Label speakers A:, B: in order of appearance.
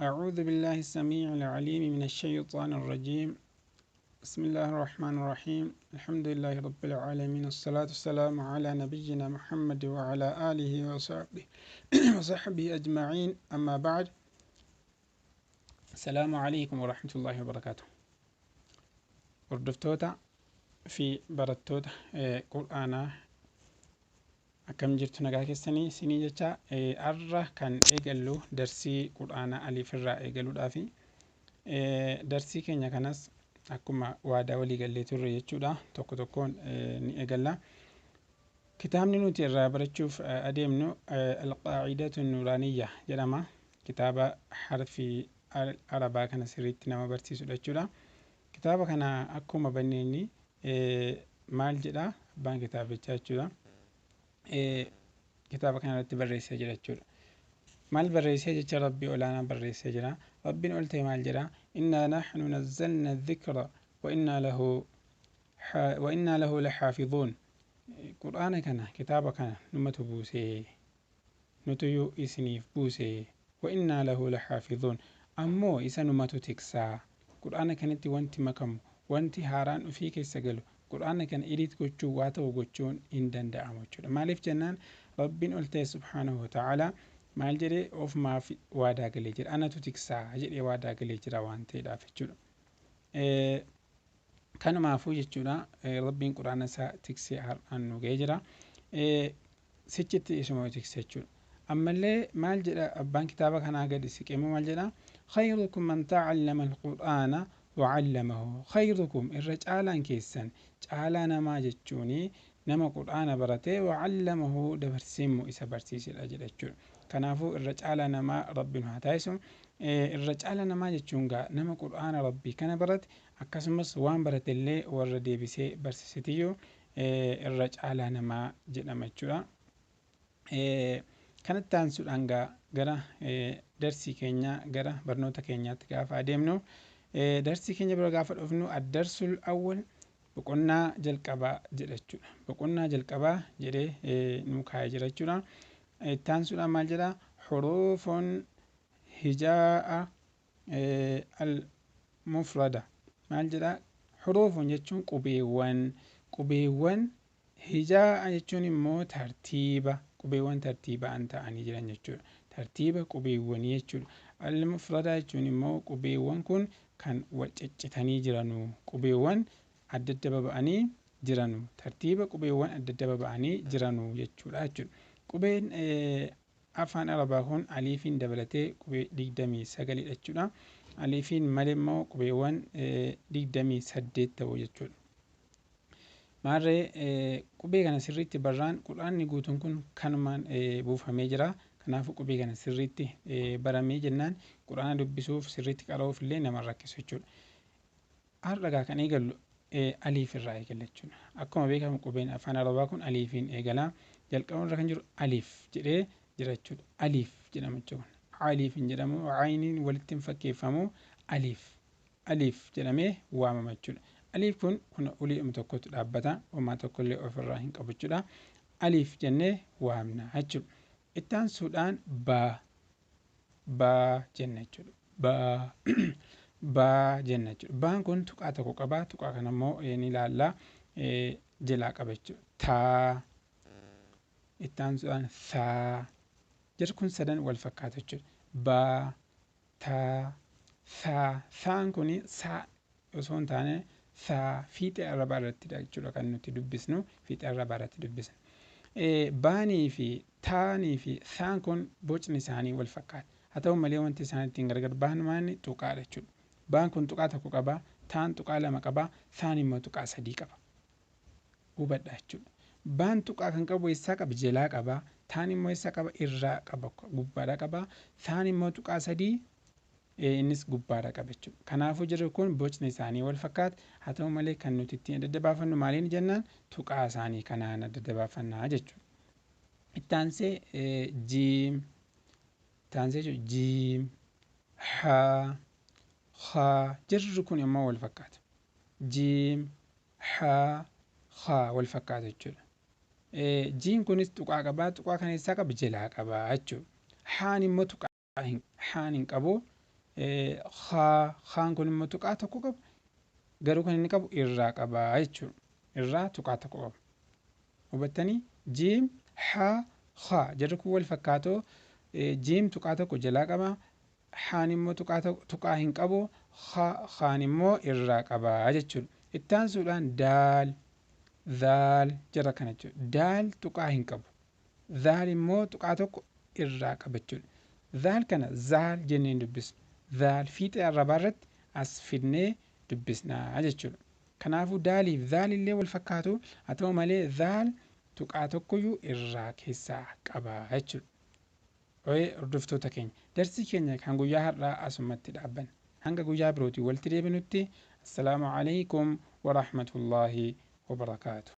A: أعوذ بالله السميع العليم من الشيطان الرجيم. بسم الله الرحمن الرحيم. الحمد لله رب العالمين، الصلاة والسلام على نبينا محمد وعلى آله وصحبه وصحبه أجمعين. أما بعد، السلام عليكم ورحمة الله وبركاته. وردفتوتا في برتوتا قرآن أكم جرت نجاك السني سني جتا أرى كان إيجلو درسي قرآن ألف الراء إيجلو دافي درسي كينيا كناس akkuma waadaa walii gallee turre jechuudha. Tokko tokkoon ni eegalla. Kitaabni nuti irraa barachuuf adeemnu alqaacidatu nuuraaniyya jedhama. Kitaaba harfii arabaa kana sirriitti nama barsiisudha jechuudha. Kitaaba kana akkuma banneenni maal jedha abbaan kitaabichaa jechuudha. Kitaaba kana irratti barreessee jira jechuudha. maal barreessee jecha rabbii olaanaa barreessee jira. Rabbiin ol ta'e maal jedha? innaa naxnu nazzalna dhikra wa innaa lahu laxaafiduun. Qur'aana kana kitaaba kana numatu buusee nutuyyuu isiniif buusee wa innaa lahu laxaafiduun, ammoo isa numatu tiksaa. Qur'aana kanatti wanti makamu, wanti haaraan ufii keessa galu, qur'aana kana edit gochuu waa ta'u gochuun hin danda'amu jechuudha. Maaliif jennaan rabbiin ol ta'e subhaanahu wa ta'ala maal jedhee ofumaaf waadaa galee jira. Anatu tiksaa jedhee waadaa galee jira waan ta'eedhaaf jechuudha. Kanumaafuu jechuudha rabbiin quraana isaa tiksee har'aan nu ga'ee jira. Sichitti isuma tiksee jechuudha. Ammallee maal jedha abbaan kitaaba kanaa gadi siqeemu maal jedha? khayrukum man ta'allama alqur'aana wa'allamahu. Khayrukum irra caalaan keessan, caalaa namaa jechuuni nama qur'aana baratee wa'allamahu dabarseemmoo isa barsiisedha jedha jechuudha. Kanaafuu irra caalaa namaa rabbiin haa taasisu. Irra caalaa namaa jechuun gaa nama qur'aana rabbii kana barate akkasumas waan baratellee warra deebisee barsiisetiyyuu irra caalaa namaa jedhama jechuudha. Kanatti aansuudhaan gaa gara darsii keenya gara barnoota keenyaatti gaafa adeemnu, darsii keenya bira gaafa dhufnu addarsul awwal boqonnaa jalqabaa jedha jechuudha. Boqonnaa jalqabaa jedhee nu kaa'ee jira jechuudha. Itti aansuudhaan maal jedha? xuruufun hijaa'a al-mufrada. maal jedha? xuruufun jechuun qubeewwan, hijaa'a jechuun immoo tartiiba, qubeewwan tartiibaan ta'anii jiran jechuudha. Tartiiba qubeewwanii jechuudha. Al-mufrada jechuun immoo qubeewwan kun kan wal ciccitanii jiranu, qubeewwan adda adda baba'anii jiranu, tartiiba qubeewwan adda adda baba'anii jiranu jechuudha jechuudha. Qubeen afaan arabaa kun aliifiin dabalatee qubee 29 jechuudha. Aliifiin malee immoo qubeewwan 28 ta'u jechuudha. Maarree qubee kana sirriitti barraan quraanni guutuun kun kanumaan buufamee jira. Kanaafuu qubee kana sirriitti baramee jennaan quraana dubbisuuf sirriitti qara'uuf illee nama rakkisu jechuudha. Har'a kan eegallu aliif irraa eegalla jechuudha. Akkuma beekamu qubeen afaan arabaa kun aliifiin eegala. Jalqaba irra kan jiru aliif jedhee jira jechuudha. Aliif jedhama jechuudha. Aliif hin jedhamu, ayniin walitti hin fakkeeffamu, aliif jedhamee waamama jechuudha. Aliif kun ulii tokkotu dhaabbata, homaa tokkollee ofirraa hin qabu jechuudha. Aliif jennee waamna jechuudha. Itti aansuudhaan baa jenna jechuudha. Baa jenna jechuudha. Baan kun tuqaa tokko qaba. Tuqaa kana immoo ni ilaalla jalaa qaba jechuudha. Taa. Itti aansuudhaan saa. Jarri kun sadan wal fakkaatu jechuudha. Baa, taa, saa. Saan kun saa osoo hin taane saa fiixee arabaa irrattidha jechuudha kan nuti dubbisnu. Fiixee arabaa irratti dubbisna. Baanii fi taanii fi saan kun bocni isaanii wal fakkaata. Haa ta'u malee wanti isaan ittiin gargar bahan maanni tuqaadha jechuudha. Baan kun tuqaa tokko qaba, taan tuqaa lama qaba, saan immoo tuqaa sadii qaba. Hubadha jechuudha. Baan tuqaa kan qabu eessaa qaba? Jalaa qaba. Taan immoo eessaa qaba? Irraa qaba, gubbaadha qaba. Saan immoo tuqaa sadii innis gubbaadha qaba jechuudha. Kanaafuu jirri kun bocni isaanii wal fakkaata. Haa ta'u malee kan nuti ittiin adda baafannu maaliin jennaan? Tuqaa isaanii kanaan adda baafannaa jechuudha. Itti aansee jiim. Itti aansee jiim, haa, haa. Jirri kun immoo wal fakkaata. Jiim, haa, haa wal fakkaata jechuudha. Jiin kunis tuqaa qabaa. Tuqaa kana eessaa qaba? Jalaa qabaa jechuudha. Haan immoo tuqaa haan hin qabu. Haan kun immoo tuqaa tokko qaba. Garuu kan inni qabu irraa qaba jechuudha. Irraa tuqaa tokko qaba. Hubattanii jiim haa jarri kun wal fakkaatoo jiim tuqaa tokko jalaa qaba. Haan immoo tuqaa hin qabu. Haan immoo irraa qaba jechuudha. Itti aansuudhaan daal jara kana jechuudha. Daal tuqaa hin qabu. Daal immoo tuqaa tokko irraa qaba jechuudha. Daal kana zaal jennee dubbisna. Daal fiixee arrabaa irratti as fidnee dubbisnaa jechuudha. Kanaafuu daaliif daal illee wal fakkaatu haa ta'u malee daal tuqaa tokkoyyuu irraa keessaa qaba jechuudha. Hordoftoota keenya darsii keenya kan guyyaa har'aa asumatti dhaabbanna. Hanga guyyaa birootii walitti deebinutti assalaamu alaykum wa rahmatullaahi wa barakaatu.